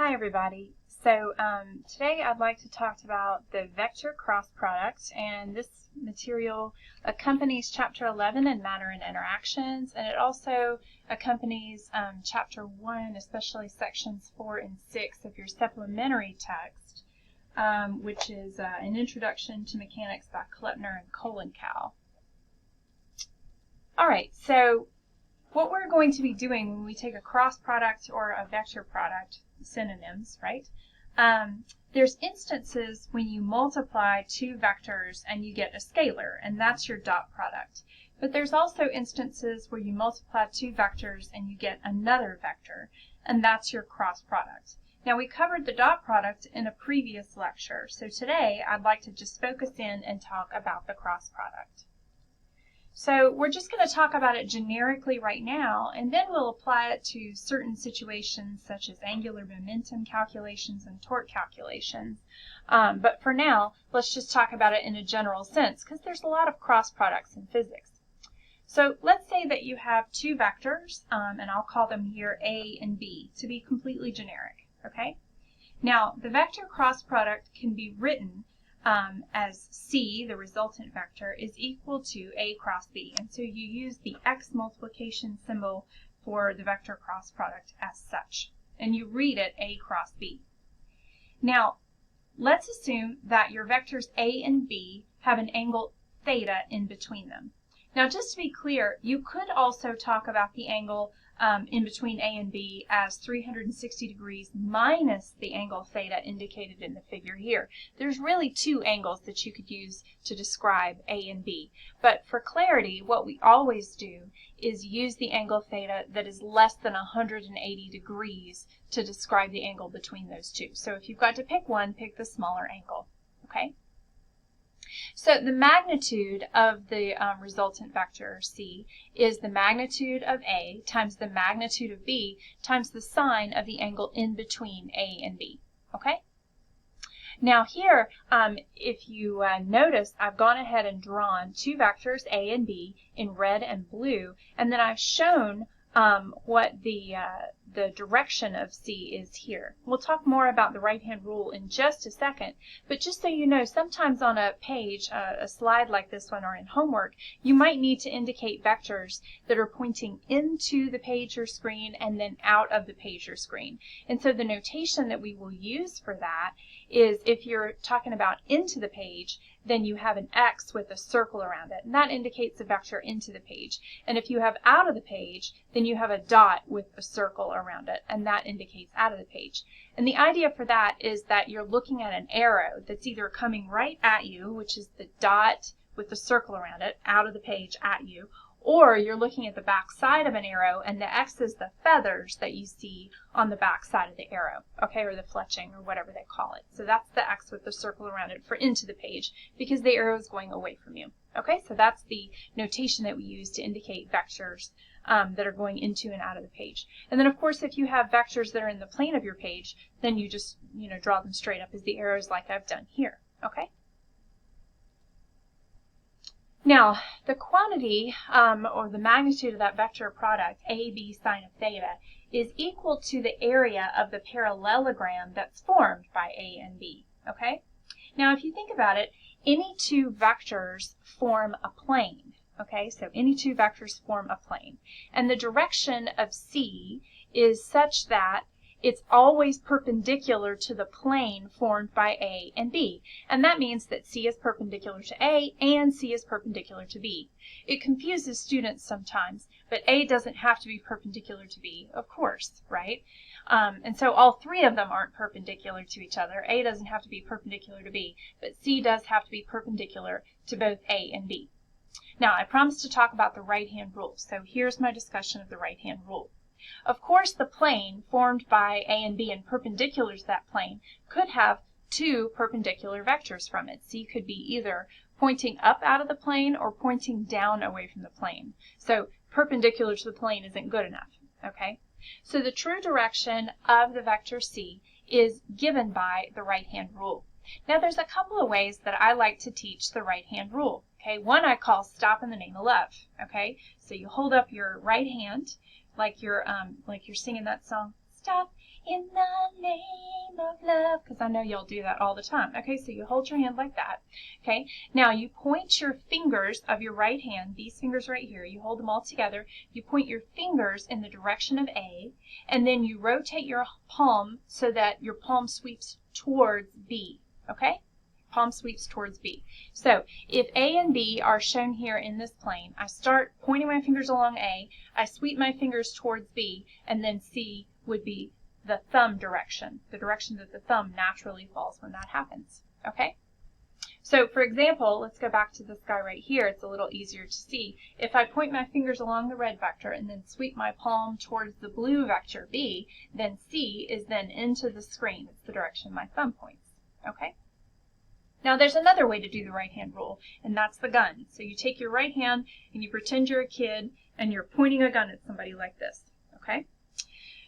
Hi everybody. Today I'd like to talk about the vector cross product, and this material accompanies Chapter 11 in Matter and Interactions, and it also accompanies Chapter 1, especially Sections 4 and 6 of your supplementary text, which is an Introduction to Mechanics by Kleppner and Kolenkow. Alright, so what we're going to be doing when we take a cross product or a vector product, synonyms, right? There's instances when you multiply two vectors and you get a scalar, and that's your dot product. But there's also instances where you multiply two vectors and you get another vector, and that's your cross product. Now, we covered the dot product in a previous lecture, so today I'd like to just focus in and talk about the cross product. So we're just going to talk about it generically right now, and then we'll apply it to certain situations such as angular momentum calculations and torque calculations. But for now, let's just talk about it in a general sense, because there's a lot of cross products in physics. So let's say that you have two vectors, and I'll call them here A and B to be completely generic, okay? Now, the vector cross product can be written as C, the resultant vector, is equal to A cross B. And so you use the X multiplication symbol for the vector cross product as such. And you read it A cross B. Now, let's assume that your vectors A and B have an angle theta in between them. Now, just to be clear, you could also talk about the angle in between A and B as 360 degrees minus the angle theta indicated in the figure here. There's really two angles that you could use to describe A and B. But for clarity, what we always do is use the angle theta that is less than 180 degrees to describe the angle between those two. So if you've got to pick one, pick the smaller angle, okay? So the magnitude of the resultant vector C is the magnitude of A times the magnitude of B times the sine of the angle in between A and B, okay? Now here, if you notice, I've gone ahead and drawn two vectors A and B in red and blue, and then I've shown what the direction of C is here. We'll talk more about the right-hand rule in just a second, but just so you know, sometimes on a page, a slide like this one or in homework, you might need to indicate vectors that are pointing into the page or screen and then out of the page or screen. And so the notation that we will use for that is if you're talking about into the page, then you have an X with a circle around it, and that indicates a vector into the page. And if you have out of the page, then you have a dot with a circle around it, and that indicates out of the page. And the idea for that is that you're looking at an arrow that's either coming right at you, which is the dot with the circle around it, out of the page at you, or you're looking at the back side of an arrow, and the X is the feathers that you see on the back side of the arrow, okay, or the fletching, or whatever they call it. So that's the X with the circle around it for into the page, because the arrow is going away from you. Okay, so that's the notation that we use to indicate vectors that are going into and out of the page. And then, of course, if you have vectors that are in the plane of your page, then you just, draw them straight up as the arrows like I've done here, okay? Now, the quantity or the magnitude of that vector product, AB sine of theta, is equal to the area of the parallelogram that's formed by A and B, okay? Now, if you think about it, any two vectors form a plane, okay? So any two vectors form a plane. And the direction of C is such that it's always perpendicular to the plane formed by A and B. And that means that C is perpendicular to A and C is perpendicular to B. It confuses students sometimes, but A doesn't have to be perpendicular to B, of course, right? And so all three of them aren't perpendicular to each other. A doesn't have to be perpendicular to B, but C does have to be perpendicular to both A and B. Now, I promised to talk about the right-hand rule, so here's my discussion of the right-hand rule. Of course, the plane formed by A and B and perpendicular to that plane could have two perpendicular vectors from it. C could be either pointing up out of the plane or pointing down away from the plane. So perpendicular to the plane isn't good enough, okay? So the true direction of the vector C is given by the right-hand rule. Now, there's a couple of ways that I like to teach the right-hand rule, okay? One I call stop in the name of love, okay? So you hold up your right hand like you're singing that song, stop in the name name of love, because I know y'all do that all the time. Okay, so you hold your hand like that. Okay, now you point your fingers of your right hand, these fingers right here, you hold them all together, you point your fingers in the direction of A, and then you rotate your palm so that your palm sweeps towards B, okay? Palm sweeps towards B. So if A and B are shown here in this plane, I start pointing my fingers along A, I sweep my fingers towards B, and then C would be the thumb direction, the direction that the thumb naturally falls when that happens, okay? So for example, let's go back to this guy right here. It's a little easier to see. If I point my fingers along the red vector and then sweep my palm towards the blue vector B, then C is then into the screen. It's the direction my thumb points, okay? Now there's another way to do the right hand rule, and that's the gun. So you take your right hand and you pretend you're a kid and you're pointing a gun at somebody like this, okay?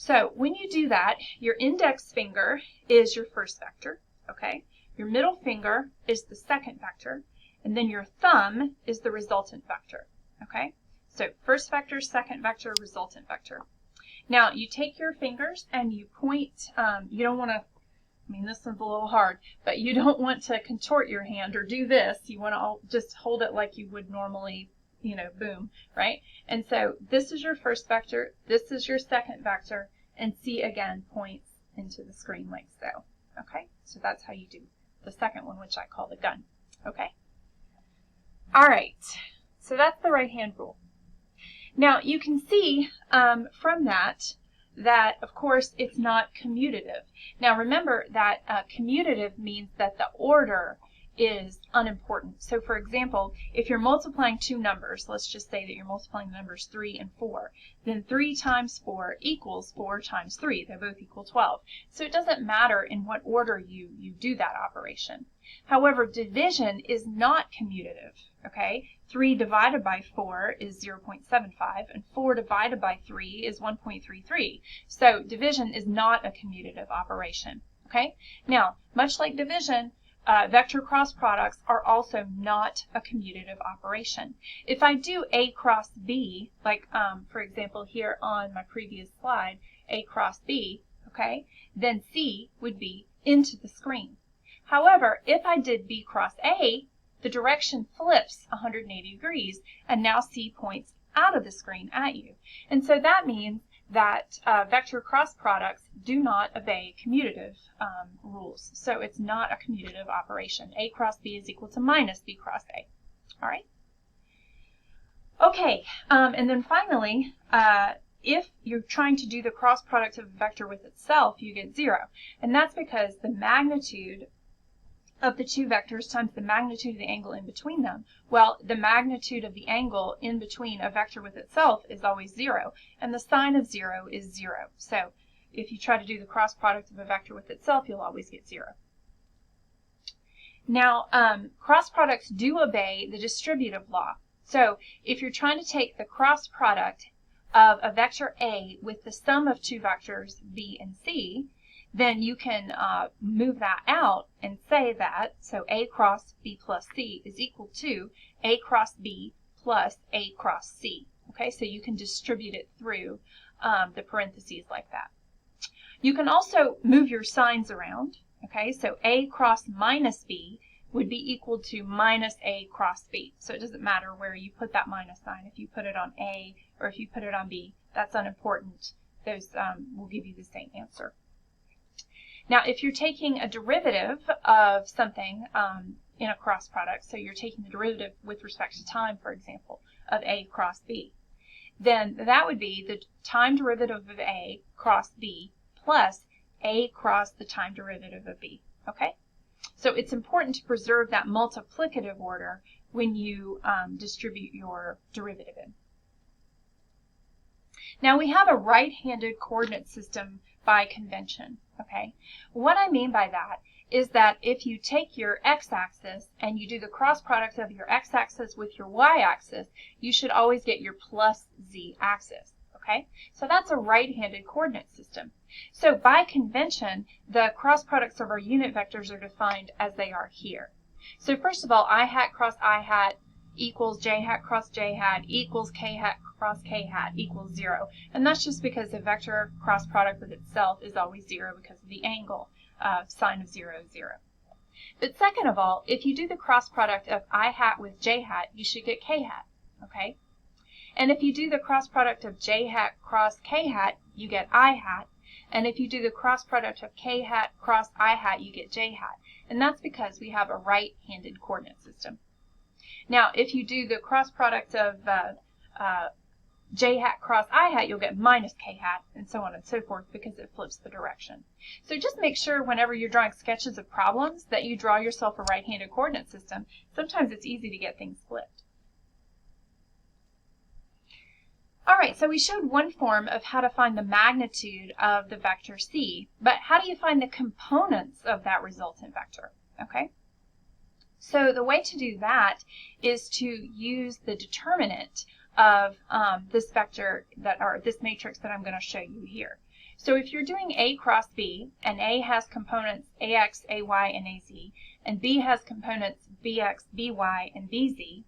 So when you do that, your index finger is your first vector, okay? Your middle finger is the second vector, and then your thumb is the resultant vector, okay? So first vector, second vector, resultant vector. Now you take your fingers and you point, you don't want to, I mean, this one's a little hard, but you don't want to contort your hand or do this. You want to just hold it like you would normally, you know, boom, right? And so this is your first vector, this is your second vector, and C again points into the screen like so, okay? So that's how you do the second one, which I call the gun, okay? All right, so that's the right hand rule. Now you can see from that, of course, it's not commutative. Now remember that commutative means that the order is unimportant. So for example, if you're multiplying two numbers, let's just say that you're multiplying the numbers 3 and 4, then 3 times 4 equals 4 times 3. They both equal 12. So it doesn't matter in what order you do that operation. However, division is not commutative, okay? 3 divided by 4 is 0.75, and 4 divided by 3 is 1.33. So division is not a commutative operation, okay? Now, much like division, vector cross products are also not a commutative operation. If I do A cross B, like for example here on my previous slide, A cross B, okay, then C would be into the screen. However, if I did B cross A, the direction flips 180 degrees, and now C points out of the screen at you. And so that means that vector cross products do not obey commutative rules. So it's not a commutative operation. A cross B is equal to minus B cross A. All right? Okay, and then finally, if you're trying to do the cross product of a vector with itself, you get 0. And that's because the magnitude of the two vectors times the magnitude of the angle in between them. Well, the magnitude of the angle in between a vector with itself is always 0, and the sign of 0 is 0. So if you try to do the cross product of a vector with itself, you'll always get 0. Now, cross products do obey the distributive law. So if you're trying to take the cross product of a vector A with the sum of two vectors B and C, then you can move that out and say that, so A cross B plus C is equal to A cross B plus A cross C. Okay, so you can distribute it through the parentheses like that. You can also move your signs around. Okay, so A cross minus B would be equal to minus A cross B. So it doesn't matter where you put that minus sign. If you put it on A or if you put it on B, that's unimportant. Those will give you the same answer. Now, if you're taking a derivative of something in a cross product, so you're taking the derivative with respect to time, for example, of A cross B, then that would be the time derivative of A cross B plus A cross the time derivative of B, okay? So it's important to preserve that multiplicative order when you distribute your derivative in. Now, we have a right-handed coordinate system by convention, okay? What I mean by that is that if you take your x-axis and you do the cross product of your x-axis with your y-axis, you should always get your plus z-axis, okay? So that's a right-handed coordinate system. So by convention, the cross products of our unit vectors are defined as they are here. So first of all, I hat cross I hat equals j hat cross j hat equals k hat cross k hat equals 0. And that's just because the vector cross product with itself is always 0 because of the angle sine of 0 is 0. But second of all, if you do the cross product of I hat with j hat, you should get k hat, okay? And if you do the cross product of j hat cross k hat, you get I hat. And if you do the cross product of k hat cross I hat, you get j hat. And that's because we have a right-handed coordinate system. Now, if you do the cross product of j hat cross I hat, you'll get minus k hat, and so on and so forth, because it flips the direction. So just make sure whenever you're drawing sketches of problems that you draw yourself a right-handed coordinate system. Sometimes it's easy to get things flipped. Alright, so we showed one form of how to find the magnitude of the vector c, but how do you find the components of that resultant vector? Okay? So the way to do that is to use the determinant of this vector this matrix that I'm going to show you here. So if you're doing A cross B, and A has components AX, AY, and AZ, and B has components BX, BY, and BZ,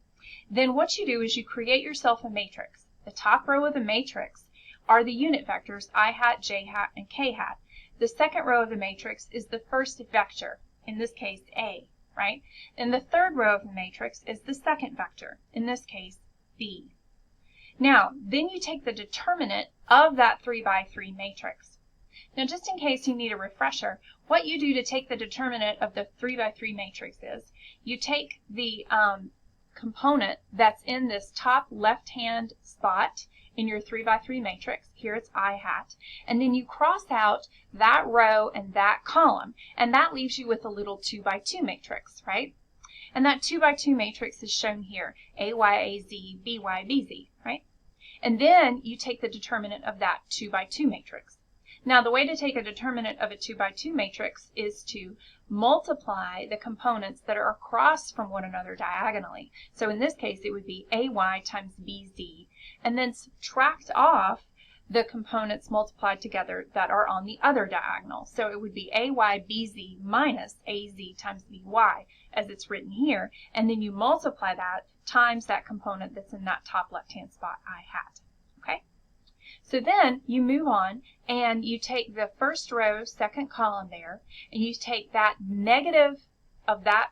then what you do is you create yourself a matrix. The top row of the matrix are the unit vectors I hat, j hat, and k hat. The second row of the matrix is the first vector, in this case A, right? And the third row of the matrix is the second vector, in this case B. Now, then you take the determinant of that 3 by 3 matrix. Now, just in case you need a refresher, what you do to take the determinant of the 3 by 3 matrix is you take the component that's in this top left-hand spot in your 3 by 3 matrix, here it's I hat, and then you cross out that row and that column, and that leaves you with a little 2 by 2 matrix, right? And that 2 by 2 matrix is shown here, AY, AZ, BY, BZ, right? And then you take the determinant of that 2 by 2 matrix. Now, the way to take a determinant of a 2 by 2 matrix is to multiply the components that are across from one another diagonally. So in this case, it would be AY times BZ, and then subtract off the components multiplied together that are on the other diagonal. So it would be AY BZ minus AZ times BY, as it's written here, and then you multiply that times that component that's in that top left-hand spot, I hat. Okay? So then you move on and you take the first row, second column there, and you take that negative of that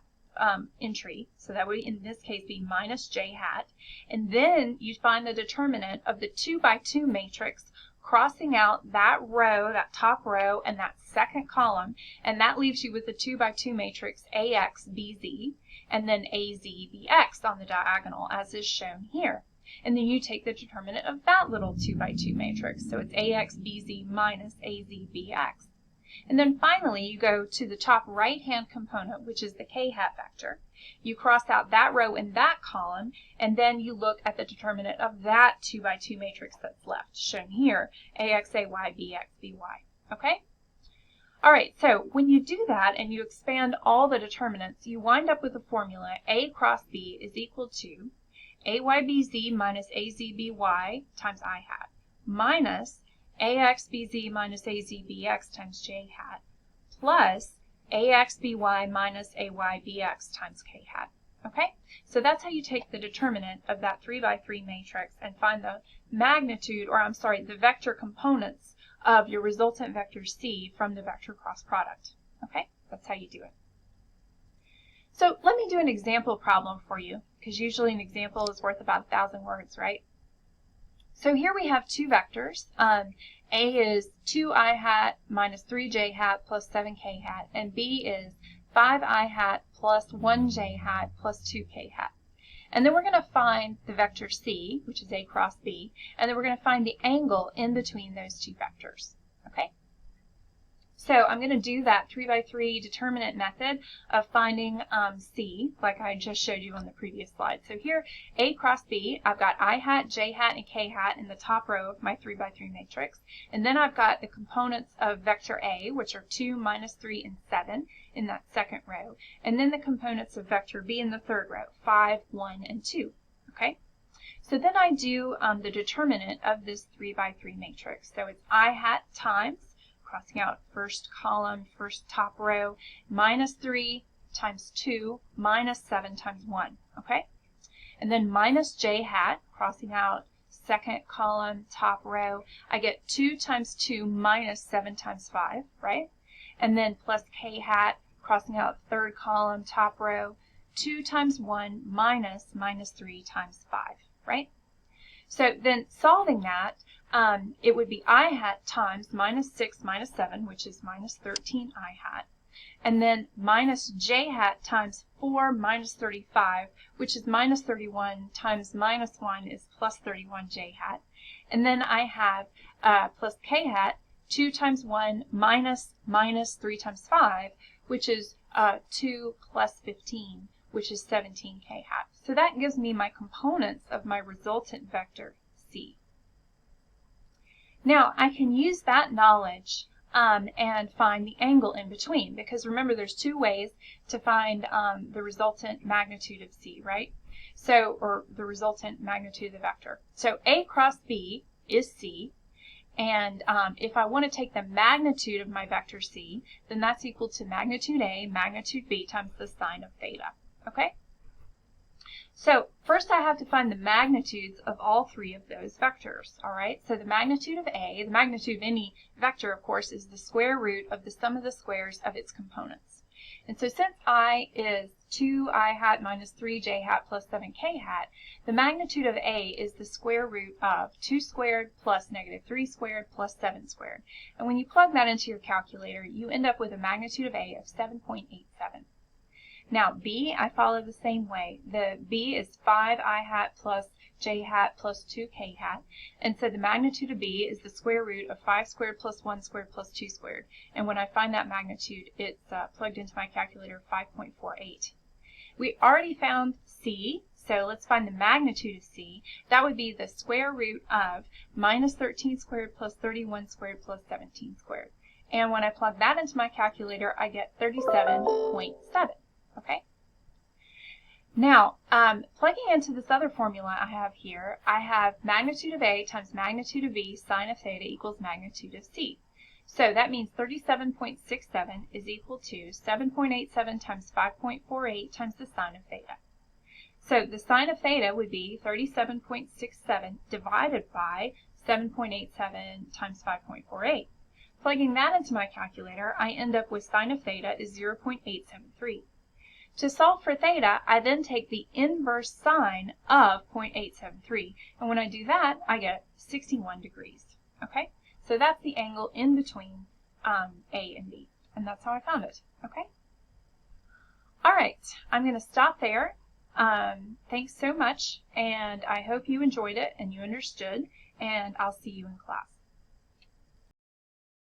entry, so that would in this case be minus j hat, and then you find the determinant of the 2 by 2 matrix crossing out that row, that top row, and that second column, and that leaves you with the 2 by 2 matrix AX BZ, and then AZ BX on the diagonal, as is shown here. And then you take the determinant of that little 2 by 2 matrix, so it's AX BZ minus AZ BX. And then finally, you go to the top right-hand component, which is the k hat vector. You cross out that row and that column, and then you look at the determinant of that 2 by 2 matrix that's left, shown here, AX, AY, BX, BY. Okay? All right, so when you do that and you expand all the determinants, you wind up with a formula, A cross B is equal to AYBZ minus AZBY times I hat, minus AXBZ minus AZBX times J hat, plus AXBY minus AYBX times K hat. Okay? So that's how you take the determinant of that 3 by 3 matrix and find the magnitude, or I'm sorry, the vector components of your resultant vector C from the vector cross product. Okay? That's how you do it. So let me do an example problem for you, because usually an example is worth about 1,000 words, right? So here we have two vectors. A is 2i hat minus 3j hat plus 7k hat, and B is 5i hat plus 1j hat plus 2k hat. And then we're going to find the vector C, which is A cross B, and then we're going to find the angle in between those two vectors. Okay? So I'm going to do that 3 by 3 determinant method of finding C, like I just showed you on the previous slide. So here, A cross B, I've got I hat, J hat, and K hat in the top row of my 3 by 3 matrix. And then I've got the components of vector A, which are 2, minus 3, and 7 in that second row. And then the components of vector B in the third row, 5, 1, and 2. Okay? So then I do the determinant of this 3 by 3 matrix. So it's I hat times, crossing out first column, first top row, minus 3 times 2 minus 7 times 1, okay? and then minus j hat, crossing out second column, top row, I get 2 times 2 minus 7 times 5, right? And then plus k hat, crossing out third column, top row, 2 times 1 minus 3 times 5, right? So then solving that, it would be I hat times minus 6 minus 7, which is minus 13 I hat, and then minus j hat times 4 minus 35, which is minus 31 times minus 1 is plus 31 j hat. And then I have plus k hat, 2 times 1 minus 3 times 5, which is 2 plus 15, which is 17 k hat. So that gives me my components of my resultant vector C. Now I can use that knowledge and find the angle in between, because remember there's two ways to find the resultant magnitude of C, right? So, or the resultant magnitude of the vector. So A cross B is C, and if I want to take the magnitude of my vector C, then that's equal to magnitude A, magnitude B times the sine of theta, okay? So first I have to find the magnitudes of all three of those vectors, all right? So the magnitude of A, the magnitude of any vector, of course, is the square root of the sum of the squares of its components. And so since I is 2I hat minus 3j hat plus 7k hat, the magnitude of A is the square root of 2 squared plus negative 3 squared plus 7 squared. And when you plug that into your calculator, you end up with a magnitude of A of 7.87. Now B, I follow the same way. The B is 5I hat plus j hat plus 2k hat, and so the magnitude of B is the square root of 5 squared plus 1 squared plus 2 squared. And when I find that magnitude, it's plugged into my calculator, 5.48. We already found C, so let's find the magnitude of C. That would be the square root of minus 13 squared plus 31 squared plus 17 squared. And when I plug that into my calculator, I get 37.7. Okay. Now, plugging into this other formula I have here, I have magnitude of A times magnitude of B sine of theta equals magnitude of C. So that means 37.67 is equal to 7.87 times 5.48 times the sine of theta. So the sine of theta would be 37.67 divided by 7.87 times 5.48. Plugging that into my calculator, I end up with sine of theta is 0.873. To solve for theta, I then take the inverse sine of 0.873, and when I do that, I get 61 degrees, okay? So that's the angle in between A and B, and that's how I found it, okay? All right, I'm going to stop there. Thanks so much, and I hope you enjoyed it and you understood, and I'll see you in class.